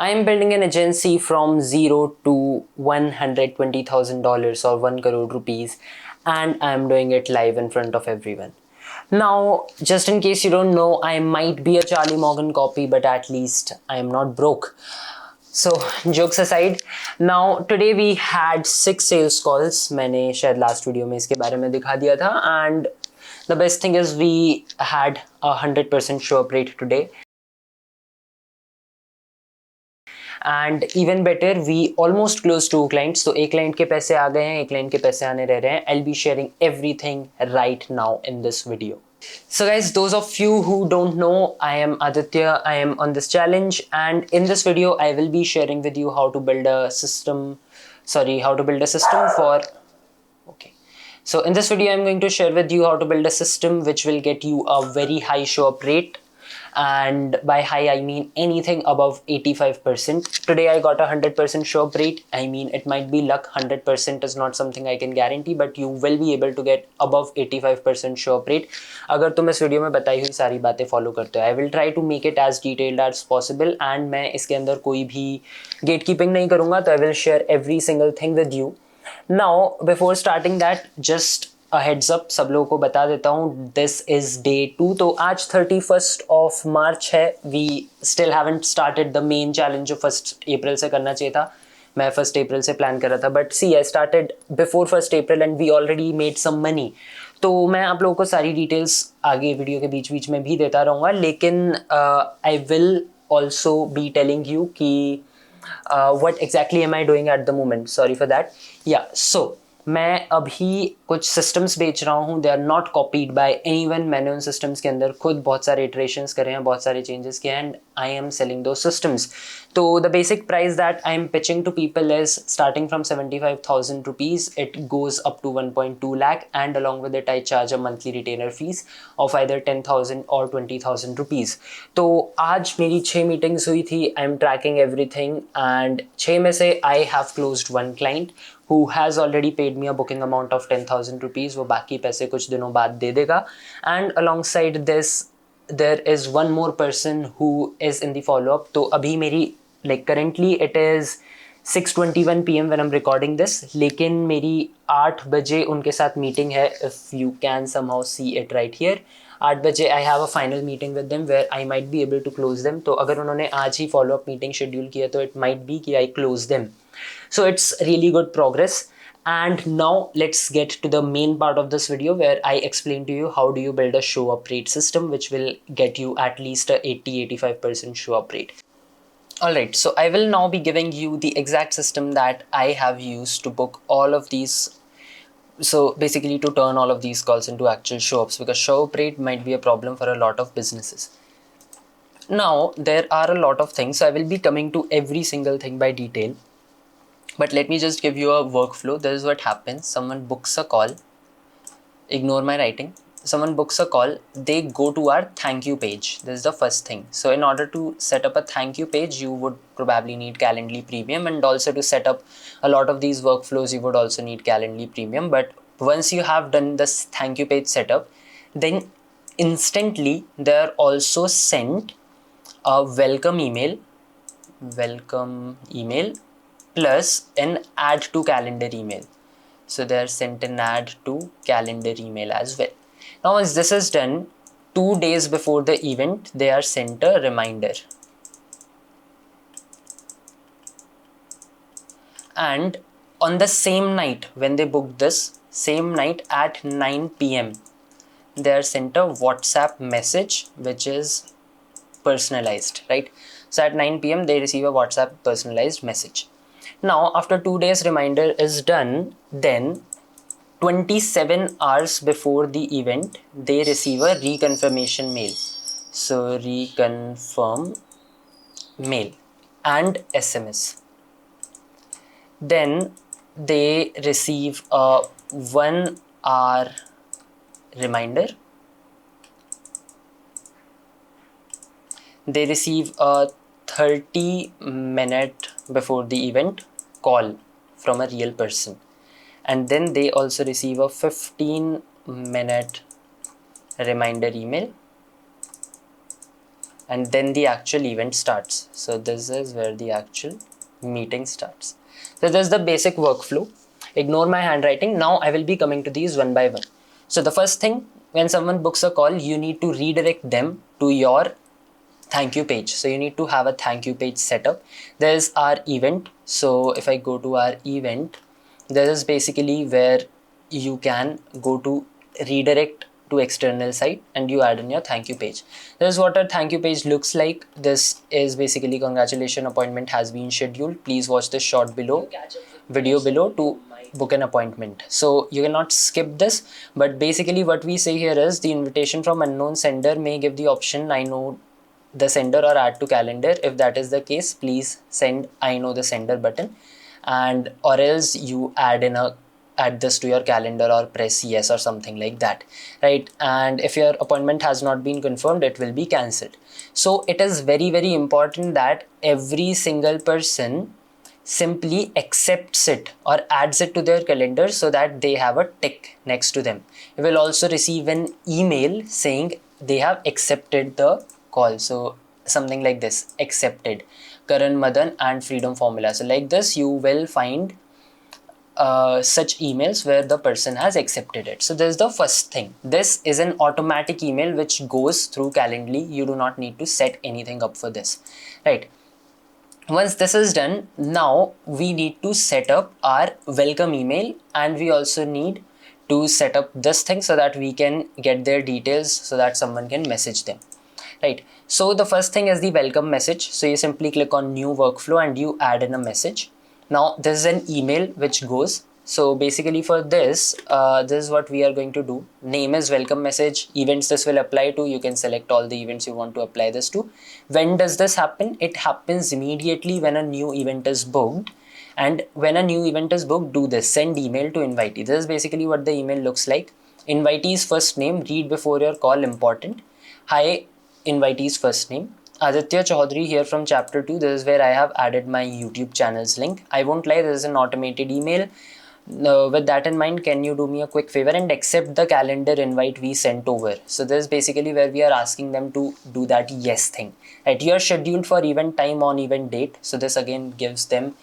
I am building an agency from zero to $120,000 or 1 crore rupees, and I am doing it live in front of everyone. Now, just in case you don't know, I might be a Charlie Morgan copy, but at least I am not broke. So, jokes aside, now today we had 6 sales calls. मैंने शायद last video में इसके बारे में दिखा दिया था, and the best thing is we had 100% show up rate today. And even better, we almost closed 2 clients. तो एक client के पैसे आ गए हैं, एक client के पैसे आने रह रहे हैं. I'll be sharing everything right now in this video. So guys, those of you who don't know, I am Aditya. I am on this challenge, and in this video I will be sharing with you how to build a system. How to build a system for. Okay. So in this video I'm going to share with you how to build a system which will get you a very high show up rate. And by high I mean anything above 85%. Today I got 100% show up rate. I mean, it might be luck. 100% is not something I can guarantee, but you will be able to get above 85% show up rate अगर तुम इस video में बताई हुई सारी बातें follow करते हो. I will try to make it as detailed as possible, and मैं इसके अंदर कोई भी gatekeeping नहीं करूँगा. तो I will share every single thing with you. Now before starting that, just heads up सब लोगों को बता देता हूँ, दिस इज डे 2. तो आज 31st ऑफ मार्च है. We still haven't started the main challenge जो 1st अप्रैल से करना चाहिए था. मैं 1st अप्रैल से प्लान कर रहा था, but see I started before 1st April and we already made some money. तो मैं आप लोगों को सारी डिटेल्स आगे वीडियो के बीच बीच में भी देता रहूँगा, लेकिन I will also be telling you कि what exactly am I doing at the moment. Sorry for that. Yeah, so मैं अभी कुछ सिस्टम्स बेच रहा हूँ. They are not copied by anyone. मैंने उन सिस्टम्स के अंदर खुद बहुत सारे इटरेशंस करे हैं, बहुत सारे चेंजेस किए हैं, एंड आई एम सेलिंग दो सिस्टम्स. तो the basic price that I am pitching to people is starting from 75,000 rupees. It goes up to 1.2 lakh, and along with it I charge a monthly retainer fee of either 10,000 और 20,000 rupees. तो आज मेरी 6 meetings हुई थी. I am tracking everything, and 6 में से I have closed 1 client who has already paid me a booking amount of 10,000 rupees. वो बाकी पैसे कुछ दिनों बाद दे देगा. And alongside this, there is one more person who is in the follow-up. तो अभी मेरी currently it is 6:21 PM when I'm recording this. लेकिन मेरी 8 बजे उनके साथ मीटिंग है. If you can somehow see it right here. 8 बजे I have a final meeting with them where I might be able to close them. तो अगर उन्होंने आज ही follow-up meeting schedule किया तो it might be कि I close them. So it's really good progress. And now let's get to the main part of this video where I explain to you how do you build a show up rate system which will get you at least a 80-85% show up rate. Alright, so I will now be giving you the exact system that I have used to book all of these. So basically to turn all of these calls into actual show ups, because show up rate might be a problem for a lot of businesses. Now there are a lot of things, so I will be coming to every single thing by detail. But let me just give you a workflow. This is what happens. Someone books a call. Ignore my writing. Someone books a call. They go to our thank you page. This is the first thing. So in order to set up a thank you page, you would probably need Calendly Premium. And also to set up a lot of these workflows, you would also need Calendly Premium. But once you have done this thank you page setup, then instantly they are also sent a welcome email plus an add to calendar email. So they are sent an add to calendar email as well. Now once this is done, 2 days before the event, they are sent a reminder. And on the same night when they booked this, same night at 9 PM, they are sent a WhatsApp message which is personalized, right? So at 9 PM, they receive a WhatsApp personalized message. Now, after 2 days reminder is done, then 27 hours before the event, they receive a reconfirmation mail. So reconfirm mail and SMS. Then they receive a 1 hour reminder. They receive a 30-minute before the event call from a real person, and then they also receive a 15-minute reminder email, and then the actual event starts. So this is where the actual meeting starts. So this is the basic workflow. Ignore my handwriting. Now I will be coming to these one by one. So the first thing, when someone books a call, you need to redirect them to your thank you page. So you need to have a thank you page set up. There's our event. So if I go to our event, this is basically where you can go to redirect to external site and you add in your thank you page. This is what our thank you page looks like. This is basically congratulations, appointment has been scheduled. Please watch the short video below to book an appointment. So you cannot skip this, but basically what we say here is the invitation from unknown sender may give the option I know the sender or add to calendar. If that is the case, please send I know the sender button, and or else you add this to your calendar or press yes or something like that, right? And if your appointment has not been confirmed, it will be cancelled. So it is very, very important that every single person simply accepts it or adds it to their calendar so that they have a tick next to them. You will also receive an email saying they have accepted the call. So something like this, accepted, Karan Madan and Freedom Formula. So like this, you will find such emails where the person has accepted it. So this is the first thing. This is an automatic email which goes through Calendly. You do not need to set anything up for this, right? Once this is done, now we need to set up our welcome email, and we also need to set up this thing so that we can get their details so that someone can message them, right? So the first thing is the welcome message. So you simply click on new workflow and you add in a message. Now this is an email which goes. So basically for this, this is what we are going to do. Name is welcome message. Events this will apply to. You can select all the events you want to apply this to. When does this happen? It happens immediately when a new event is booked. And when a new event is booked, do this. Send email to invitee. This is basically what the email looks like. Invitee's first name, read before your call, important. Hi, invitee's first name. Aditya Chaudhary here from chapter 2. This is where I have added my YouTube channel's link. I won't lie, this is an automated email. With that in mind, can you do me a quick favor and accept the calendar invite we sent over? So this is basically where we are asking them to do that yes thing. Right, you are scheduled for event time on event date. So this again gives them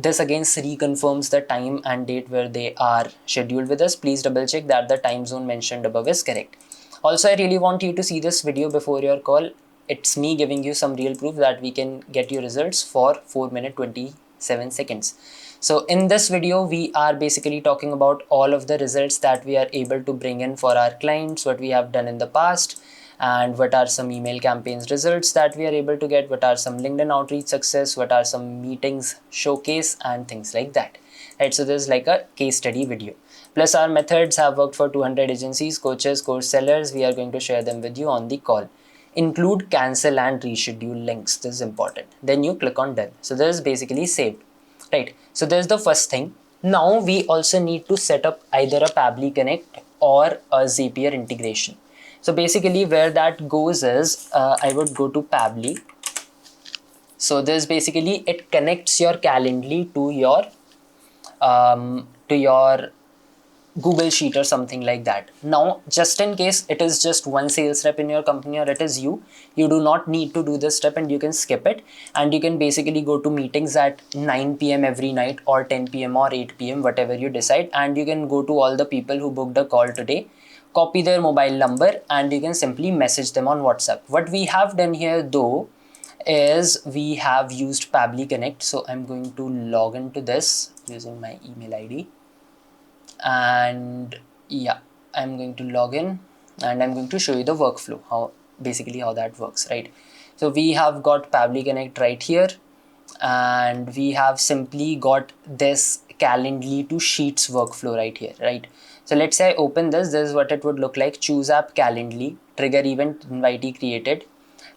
this again reconfirms the time and date where they are scheduled with us. Please double check that the time zone mentioned above is correct. Also, I really want you to see this video before your call. It's me giving you some real proof that we can get you results for 4 minutes 27 seconds. So in this video, we are basically talking about all of the results that we are able to bring in for our clients, what we have done in the past, and what are some email campaigns results that we are able to get, what are some LinkedIn outreach success, what are some meetings showcase, and things like that. Right, so this is like a case study video. Plus our methods have worked for 200 agencies, coaches, course sellers. We are going to share them with you on the call. Include cancel and reschedule links. This is important. Then you click on done. So this is basically saved, right? So there's the first thing. Now we also need to set up either a Pabbly Connect or a Zapier integration. So basically where that goes is, I would go to Pabbly. So this basically, it connects your Calendly to your Google Sheet or something like that. Now, just in case it is just one sales rep in your company or it is you do not need to do this step and you can skip it, and you can basically go to meetings at 9 p.m. every night or 10 p.m. or 8 p.m. whatever you decide, and you can go to all the people who booked a call today, copy their mobile number, and you can simply message them on WhatsApp. What we have done here though is we have used Pabbly Connect. So I'm going to log into this using my email ID. And yeah, I'm going to log in and I'm going to show you the workflow, how that works, right? So we have got Pabbly Connect right here, and we have simply got this Calendly to Sheets workflow right here, right? So let's say I open this is what it would look like. Choose app, Calendly, trigger event, invitee created,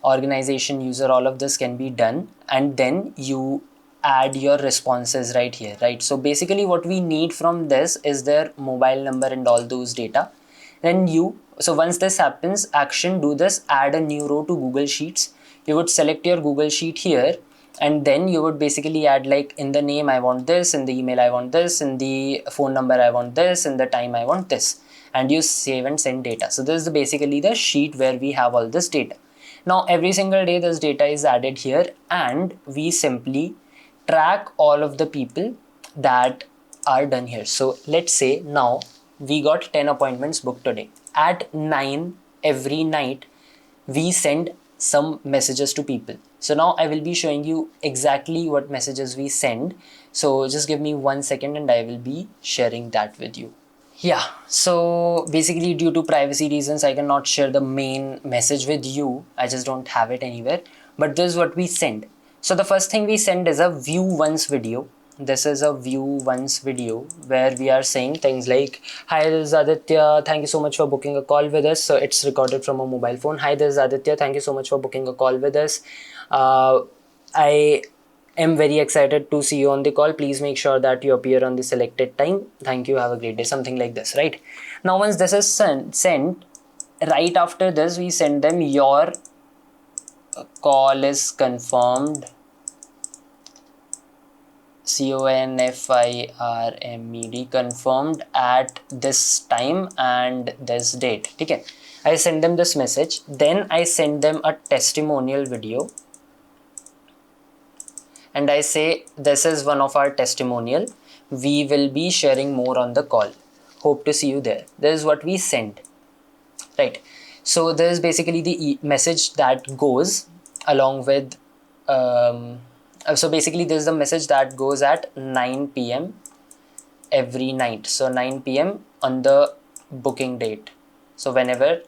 organization, user, all of this can be done, and then you add your responses right here, right? So basically what we need from this is their mobile number and all those data. Then so once this happens, action, do this, add a new row to Google Sheets. You would select your Google Sheet here, and then you would basically add, like, in the name I want this, in the email I want this, in the phone number I want this, in the time I want this, and you save and send data. So this is basically the sheet where we have all this data. Now every single day this data is added here, and we simply track all of the people that are done here. So let's say now we got 10 appointments booked today. At 9 every night we send some messages to people. So now I will be showing you exactly what messages we send. So just give me 1 second and I will be sharing that with you. Yeah, so basically due to privacy reasons, I cannot share the main message with you. I just don't have it anywhere. But this is what we send. So the first thing we send is a view once video. This is a view once video where we are saying things like, hi, this is Aditya. Thank you so much for booking a call with us. So it's recorded from a mobile phone. Hi, this is Aditya. Thank you so much for booking a call with us. I am very excited to see you on the call. Please make sure that you appear on the selected time. Thank you. Have a great day. Something like this, right? Now, once this is sent, right after this, we send them your call is confirmed. CONFIRMED confirmed at this time and this date. Okay. I send them this message. Then I send them a testimonial video. And I say, this is one of our testimonial. We will be sharing more on the call. Hope to see you there. This is what we send, right? So this is basically the message that goes along with, so basically this is the message that goes at 9 p.m. every night. So 9 p.m. on the booking date. So whenever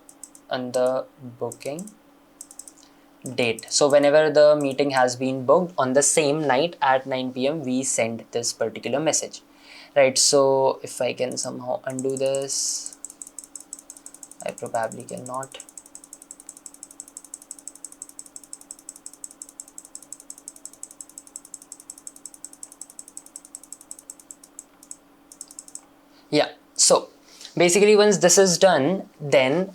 on the booking date. So whenever the meeting has been booked on the same night at 9 p.m. we send this particular message, right? So if I can somehow undo this, I probably cannot. Yeah, so basically once this is done, then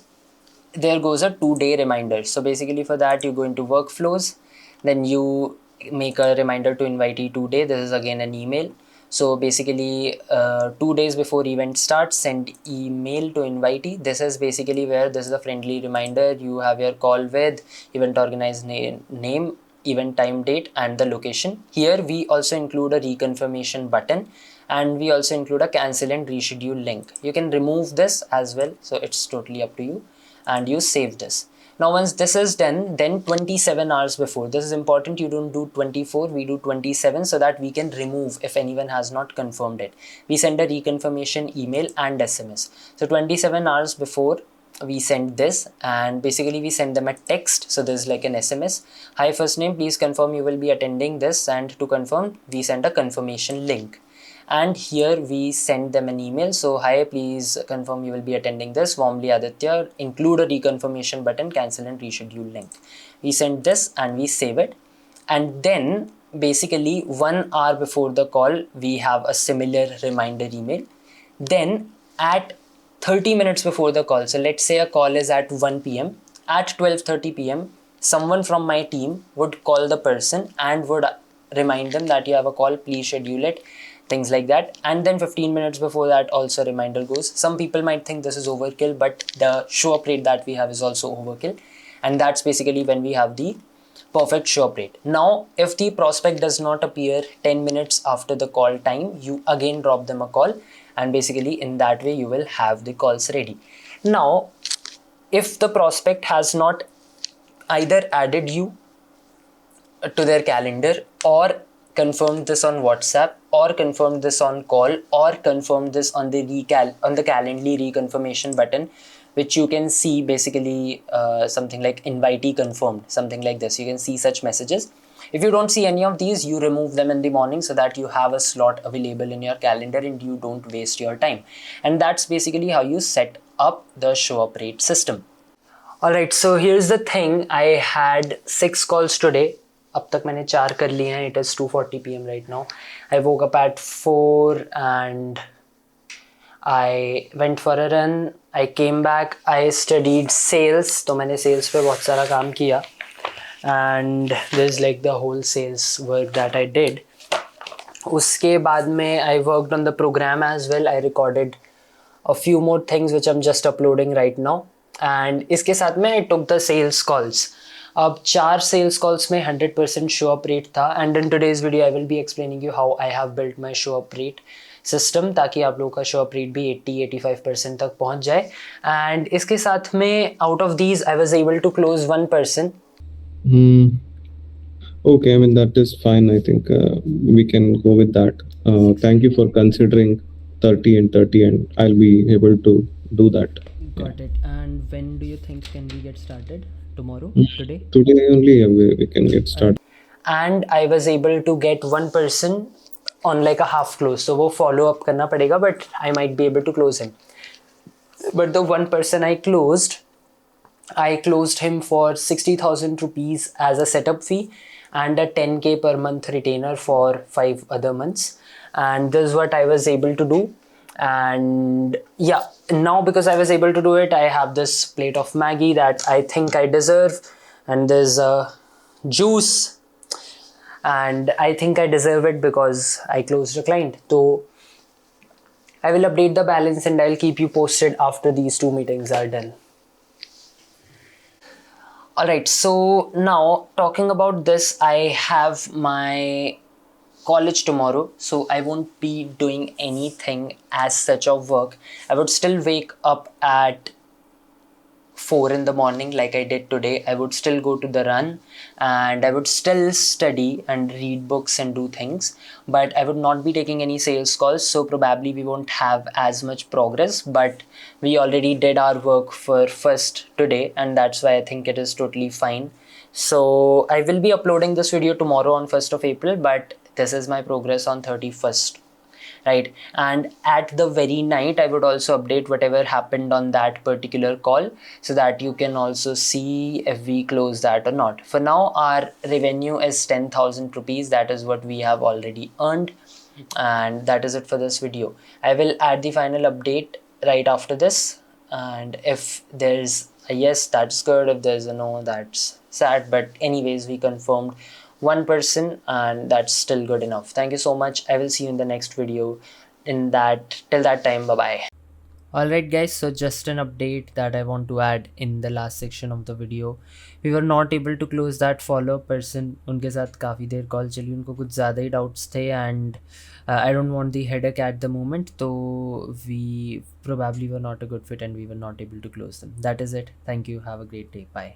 there goes a 2-day reminder. So basically for that you go into workflows, then you make a reminder to invitee today. This is again an email. So basically 2 days before event starts, send email to invitee. This is basically where this is a friendly reminder. You have your call with event organizer name, event time, date, and the location. Here we also include a reconfirmation button, and we also include a cancel and reschedule link. You can remove this as well, so it's totally up to you, and you save this. Now once this is done, then 27 hours before, this is important, you don't do 24, we do 27, so that we can remove if anyone has not confirmed it. We send a reconfirmation email and SMS. So 27 hours before we send this, and basically we send them a text. So there's like an SMS, hi, first name, please confirm you will be attending this, and to confirm we send a confirmation link. And here we send them an email. So hi, please confirm you will be attending this, warmly Aditya, include a reconfirmation button, cancel and reschedule link. We send this and we save it. And then basically 1 hour before the call we have a similar reminder email. Then at 30 minutes before the call, so let's say a call is at 1 p.m, at 12:30 p.m, someone from my team would call the person and would remind them that you have a call, please schedule it, things like that. And then 15 minutes before that also a reminder goes. Some people might think this is overkill, but the show up rate that we have is also overkill, and that's basically when we have the perfect show up rate. Now if the prospect does not appear 10 minutes after the call time, you again drop them a call, and basically in that way you will have the calls ready. Now if the prospect has not either added you to their calendar, or confirmed this on WhatsApp, or confirmed this on call, or confirmed this on the Calendly reconfirmation button, which you can see basically something like invitee confirmed, something like this. You can see such messages. If you don't see any of these, you remove them in the morning so that you have a slot available in your calendar and you don't waste your time. And that's basically how you set up the show up rate system. Alright, so here's the thing. I had 6 calls today. अब तक मैंने 4 कर लिए हैं. It is 2:40 p.m. right now. I woke up at 4 and I went for a run. I came back. I studied sales. तो मैंने sales पे बहुत सारा काम किया. And there's like the whole sales work that I did. उसके बाद में I worked on the program as well. I recorded a few more things which I'm just uploading right now. And इसके साथ में I took the sales calls. अब 4 sales calls में 100% show up rate था and in today's video I will be explaining you how I have built my show up rate system, ताकि आप लोगों का शो अप रेट भी 80-85% तक पहुंच जाए. एंड इसके साथ में out of these I was able to close 1 person. Okay, I mean, that is fine. I think we can go with that. Thank you for considering 30 and 30, and I'll be able to do that. Got it. And when do you think can we get started? Tomorrow? Today? Today only we can get started. And I was able to get 1 person on like a half close. So वो follow up करना पड़ेगा, but I might be able to close him. But the 1 person I closed him for 60,000 rupees as a setup fee and a 10k per month retainer for 5 other months. And this is what I was able to do. And yeah, now because I was able to do it, I have this plate of Maggie that I think I deserve, and there's juice, and I think I deserve it because I closed a client. So I will update the balance and I'll keep you posted after these 2 meetings are done. Alright, so now talking about this, I have my college tomorrow, so I won't be doing anything as such of work. I would still wake up at 4 in the morning like I did today. I would still go to the run and I would still study and read books and do things, but I would not be taking any sales calls, so probably we won't have as much progress, but we already did our work for first today and that's why I think it is totally fine. So I will be uploading this video tomorrow on 1st of April, but this is my progress on 31st, right? And at the very night I would also update whatever happened on that particular call so that you can also see if we close that or not. For now our revenue is 10,000 rupees. That is what we have already earned, and that is it for this video. I will add the final update right after this, and if there's a yes, that's good. If there's a no, that's sad, but anyways we confirmed 1 person and that's still good enough. Thank you so much. I will see you in the next video. Till that time, bye bye. Alright guys, so just an update that I want to add in the last section of the video. We were not able to close that follow-up person. उनके साथ काफ़ी देर call चली, उनको कुछ ज़्यादा ही doubts थे and I don't want the headache at the moment, so we probably were not a good fit and we were not able to close them. That is it. Thank you. Have a great day. Bye.